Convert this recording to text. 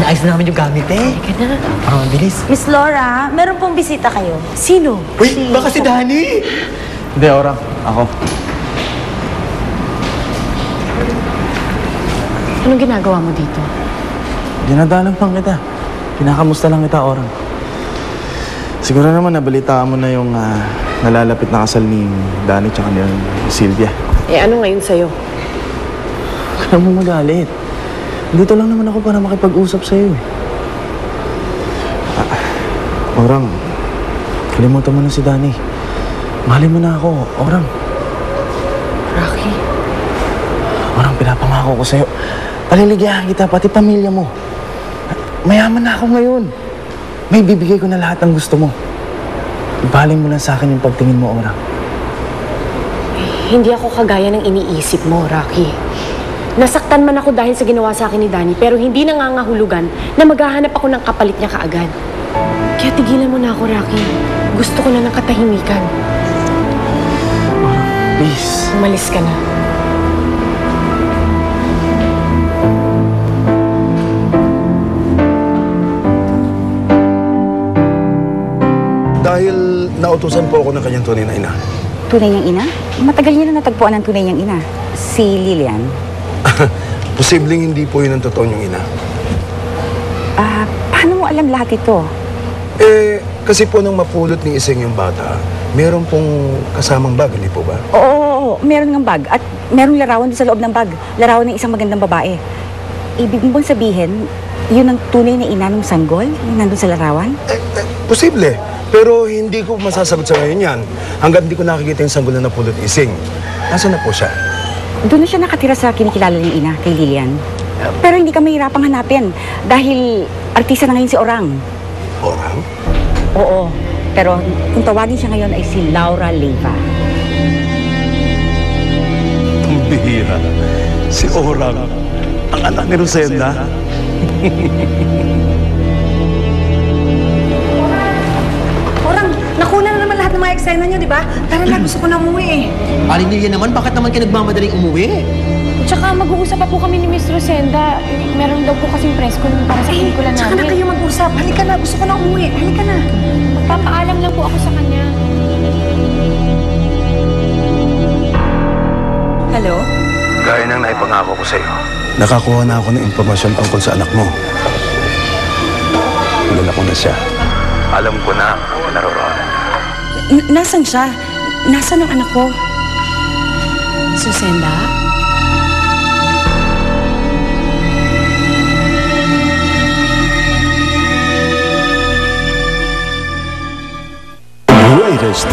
Ayos na namin yung gamit eh. Teka na. Parang mabilis. Miss Laura, meron pong bisita kayo. Sino? Uy, baka si Danny! Hindi, Orang. Ako. Anong ginagawa mo dito? Dinadalang lang kita. Kinakamusta lang kita, Orang. Siguro naman nabalitaan mo na yung nalalapit na kasal ni Danny tsaka ni Sylvia. Eh, ano ngayon sa'yo? Huwag ka mo magalit. Dito lang naman ako para makipag-usap sa'yo. Orang, kalimutan mo na si Danny. Mahalin mo na ako, Orang. Rocky. Orang, pinapangako ko sa'yo. Paliligayahan kita, pati pamilya mo. Mayaman na ako ngayon. May bibigay ko na lahat ng gusto mo. Ibaling mo lang sa akin yung pagtingin mo, Orang. Hindi ako kagaya ng iniisip mo, Rocky. Nasaktan man ako dahil sa ginawa sa akin ni Danny, pero hindi nangangahulugan na maghahanap ako ng kapalit niya kaagad. Kaya tigilan mo na ako, Rocky. Gusto ko na ng katahimikan. Orang, please. Umalis ka na. Dahil nautusan po ako ng kanyang tunay na ina. Tunay niyang ina? Matagal niya na natagpuan ang tunay niyang ina. Si Lilian. Posibleng hindi po yun ang totoo niyong ina. Paano mo alam lahat ito? Kasi po nang mapulot ni Iseng yung bata, meron pong kasamang bag, hindi po ba? Oo, meron ng bag. At merong larawan doon sa loob ng bag. Larawan ng isang magandang babae. Ibig mong sabihin, yun ang tunay na ina ng sanggol? Yung nandun sa larawan? Posible. Pero hindi ko masasagot sa ngayon yan. Hanggang hindi ko nakikita yung sanggol na napulot ni Iseng. Nasaan na po siya? Doon na siya nakatira sa kinikilala niyang ina, kay Lilian. Pero hindi ka mahirapang hanapin dahil artista na ngayon si Orang. Orang? Oo, pero kung tawagin siya ngayon ay si Laura Leiva. Ang bihira. Si Orang, ang anak ni Rosenda. Orang, nakuna na naman lahat ng mga eksena niyo, di ba? Tara na, gusto ko na umuwi eh. Aling Lilian naman, bakit naman kayo nagmamadaling umuwi? Tsaka mag-uusap pa po kami ni Miss Rosenda. Meron daw po kasing press con para sa pelikula namin. Tsaka na kayo mag-usap. Halika na, gusto ko na umuwi. Halika na. Magpapaalam lang po ako sa kanya. Hello? Gaya ng naipangako ko sa'yo. Nakakuha na ako ng impormasyon tungkol sa anak mo. Kilala ko na siya. Alam ko na kung naroroonan niya. Nasaan siya? Nasaan ang anak ko? Rosenda? Greatest